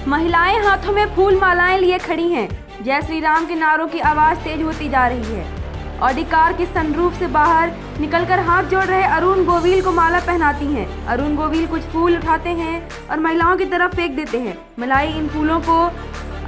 महिलाएं हाथों में फूल मालाएं लिए खड़ी हैं। जय श्री राम के नारों की आवाज तेज होती जा रही है। ऑडी कार के सनरूफ से बाहर निकलकर हाथ जोड़ रहे अरुण गोविल को माला पहनाती हैं। अरुण गोविल कुछ फूल उठाते हैं और महिलाओं की तरफ फेंक देते हैं। महिलाएं इन फूलों को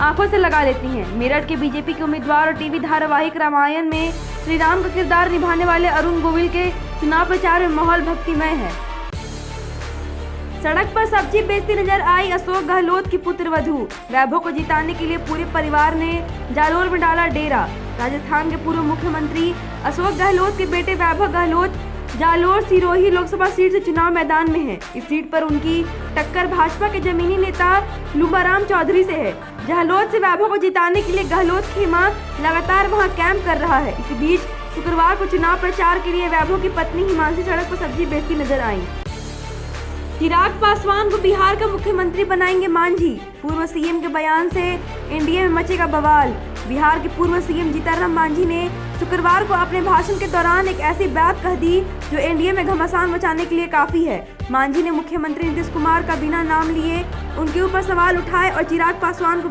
आंखों से लगा लेती हैं। मेरठ के बीजेपी के उम्मीदवार और टीवी धारावाहिक रामायण में श्री राम का किरदार निभाने वाले अरुण गोविल के चुनाव प्रचार में माहौल भक्तिमय है। सड़क पर सब्जी बेचती नजर आई अशोक गहलोत की पुत्रवधू। वैभव को जिताने के लिए पूरे परिवार ने जालोर में डाला डेरा। राजस्थान के पूर्व मुख्यमंत्री अशोक गहलोत के बेटे वैभव गहलोत जालोर सिरोही लोकसभा सीट से चुनाव मैदान में हैं। इस सीट पर उनकी टक्कर भाजपा के जमीनी नेता लुबाराम चौधरी से है। गहलोत से वैभव को जिताने के लिए गहलोत खेमा लगातार वहां कैंप कर रहा है। इसी बीच शुक्रवार को चुनाव प्रचार के लिए वैभव की पत्नी हिमांशी सड़क पर सब्जी बेचती नजर आई। चिराग पासवान को बिहार का मुख्यमंत्री बनाएंगे मांझी। पूर्व सीएम के बयान से एनडीए में मचेगा बवाल। बिहार के पूर्व सीएम जीतनराम मांझी ने शुक्रवार को अपने भाषण के दौरान एक ऐसी बात कह दी जो एनडीए में घमासान मचाने के लिए काफी है। मांझी ने मुख्यमंत्री नीतीश कुमार का बिना नाम लिए उनके ऊपर सवाल उठाए और चिराग पासवान को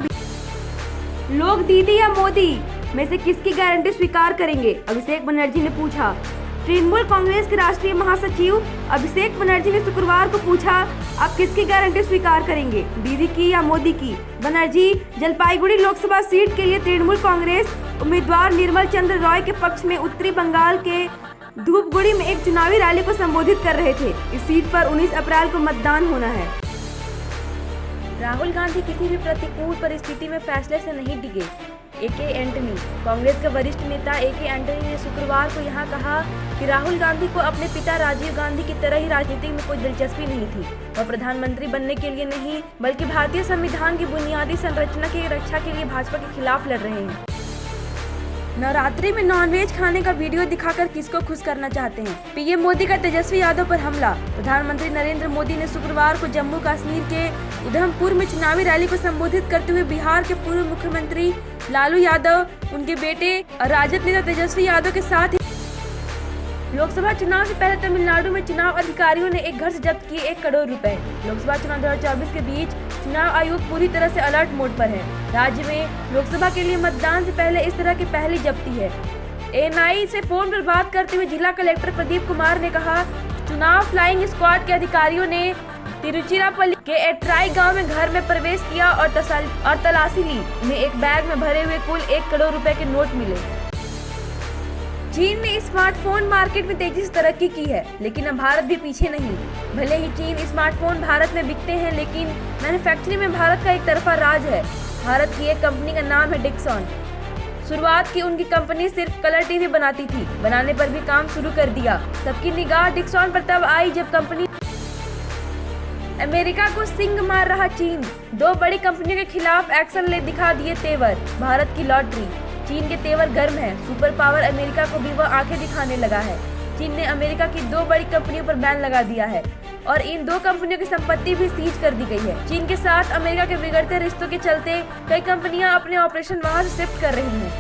लोग दीदी या मोदी में से किसकी गारंटी स्वीकार करेंगे, अभिषेक बनर्जी ने पूछा। तृणमूल कांग्रेस के राष्ट्रीय महासचिव अभिषेक बनर्जी ने शुक्रवार को पूछा, आप किसकी गारंटी स्वीकार करेंगे, दीदी की या मोदी की। बनर्जी जलपाईगुड़ी लोकसभा सीट के लिए तृणमूल कांग्रेस उम्मीदवार निर्मल चंद्र रॉय के पक्ष में उत्तरी बंगाल के धूपगुड़ी में एक चुनावी रैली को संबोधित कर रहे थे। इस सीट पर 19 अप्रैल को मतदान होना है। राहुल गांधी किसी भी प्रतिकूल परिस्थिति में फैसले से नहीं डिगे। ए.के. एंटनी। कांग्रेस के वरिष्ठ नेता ए.के. एंटनी ने शुक्रवार को यहां कहा कि राहुल गांधी को अपने पिता राजीव गांधी की तरह ही राजनीति में कोई दिलचस्पी नहीं थी। वह प्रधानमंत्री बनने के लिए नहीं बल्कि भारतीय संविधान की बुनियादी संरचना की रक्षा के लिए भाजपा के खिलाफ लड़ रहे हैं। नवरात्रि में नॉनवेज खाने का वीडियो दिखाकर किसको खुश करना चाहते हैं। पीएम मोदी का तेजस्वी यादव पर हमला। प्रधानमंत्री नरेंद्र मोदी ने शुक्रवार को जम्मू कश्मीर के उधमपुर में चुनावी रैली को संबोधित करते हुए बिहार के पूर्व मुख्यमंत्री लालू यादव, उनके बेटे और राजद नेता तेजस्वी यादव के साथ लोकसभा चुनाव से पहले तमिलनाडु में चुनाव अधिकारियों ने एक घर से जब्त किए 1 करोड़ रुपए। लोकसभा चुनाव 2024 के बीच चुनाव आयोग पूरी तरह से अलर्ट मोड पर है। राज्य में लोकसभा के लिए मतदान से पहले इस तरह की पहली जब्ती है। एएनआई से फोन पर बात करते हुए जिला कलेक्टर प्रदीप कुमार ने कहा, चुनाव फ्लाइंग स्क्वाड के अधिकारियों ने तिरुचिरापल्ली के एट्राई गांव में घर में प्रवेश किया और तलाशी ली। उन्हें एक बैग में भरे हुए कुल 1 करोड़ रुपए के नोट मिले। चीन ने स्मार्टफोन मार्केट में तेजी से तरक्की की है, लेकिन अब भारत भी पीछे नहीं। भले ही चीन स्मार्टफोन भारत में बिकते हैं, लेकिन मैन्युफैक्चरिंग में भारत का एक तरफा राज है। भारत की एक कंपनी का नाम है डिक्सन। शुरुआत की उनकी कंपनी सिर्फ कलर टीवी बनाती थी। बनाने पर भी काम शुरू कर दिया। सबकी निगाह डिक्सन पर तब आई जब कंपनी अमेरिका को सिंग मार रहा चीन। 2 बड़ी कंपनियों के खिलाफ एक्शन ले दिखा दिए तेवर। भारत की लॉटरी। चीन के तेवर गर्म है। सुपर पावर अमेरिका को भी वह आंखें दिखाने लगा है। चीन ने अमेरिका की 2 बड़ी कंपनियों पर बैन लगा दिया है और इन 2 कंपनियों की संपत्ति भी सीज कर दी गई है। चीन के साथ अमेरिका के बिगड़ते रिश्तों के चलते कई कंपनियां अपने ऑपरेशन वहां से शिफ्ट कर रही हैं।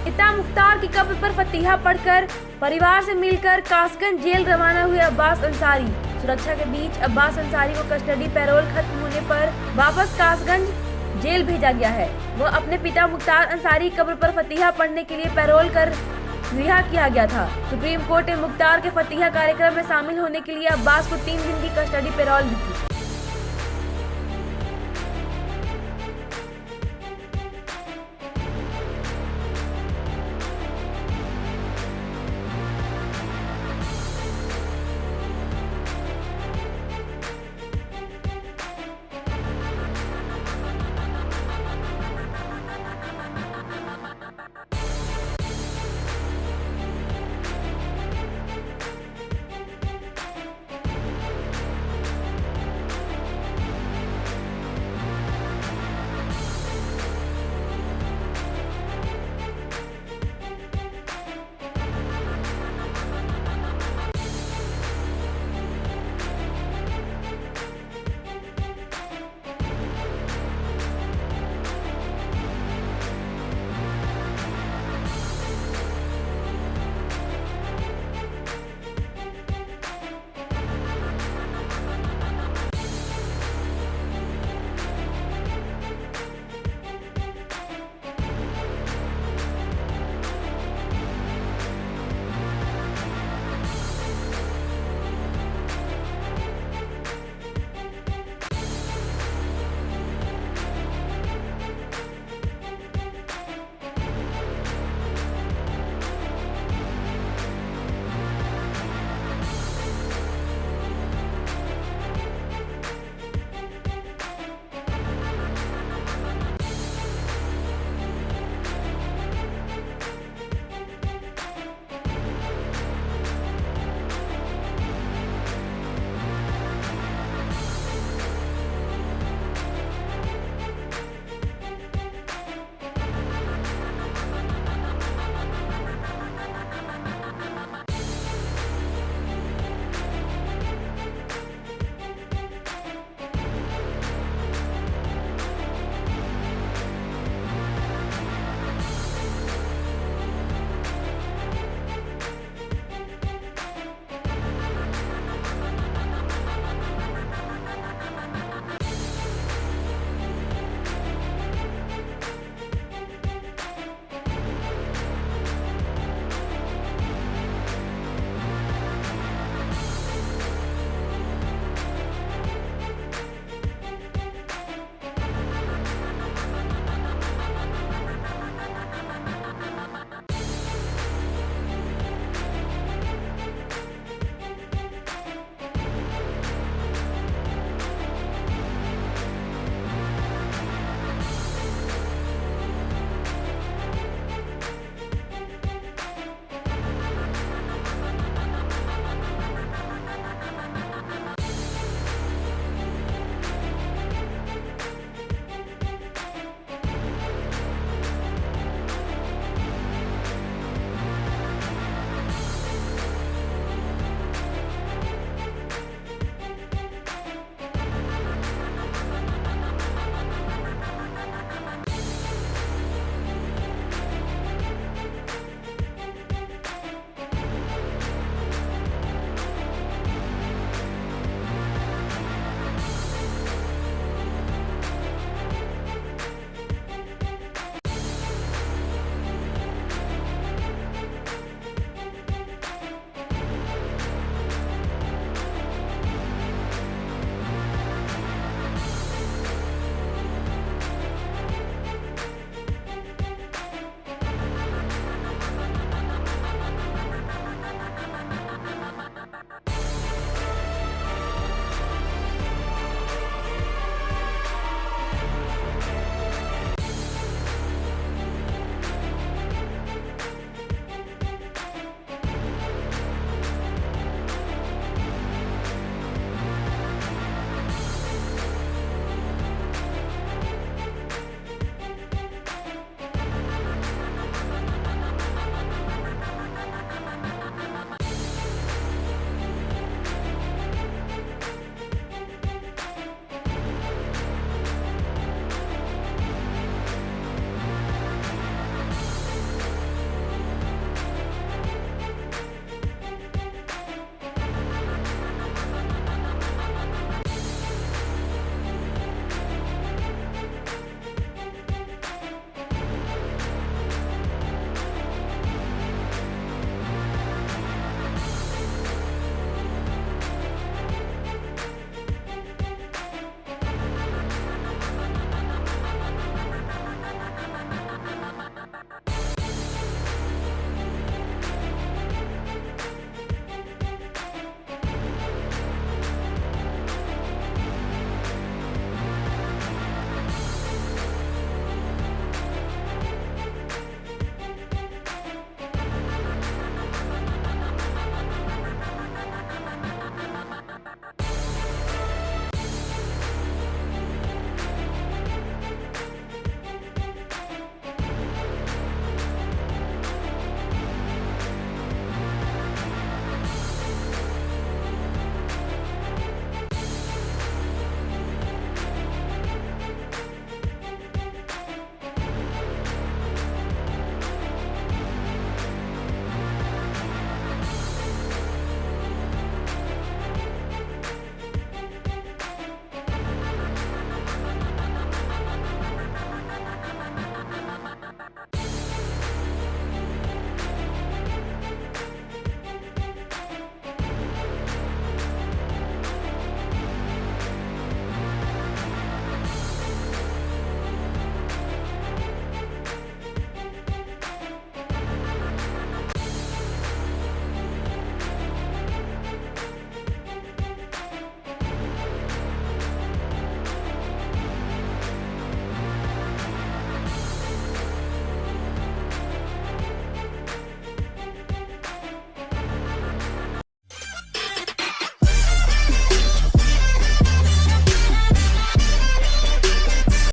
पिता मुख्तार की कब्र पर फतिहा पढ़कर परिवार से मिलकर कासगंज जेल रवाना हुए अब्बास अंसारी। सुरक्षा के बीच अब्बास अंसारी को कस्टडी पैरोल खत्म होने पर वापस कासगंज जेल भेजा गया है। वह अपने पिता मुख्तार अंसारी की कब्र पर फतिहा पढ़ने के लिए पैरोल कर रिहा किया गया था। सुप्रीम कोर्ट ने मुख्तार के फतिहा कार्यक्रम में शामिल होने के लिए अब्बास को 3 दिन की कस्टडी पैरोल दी थी।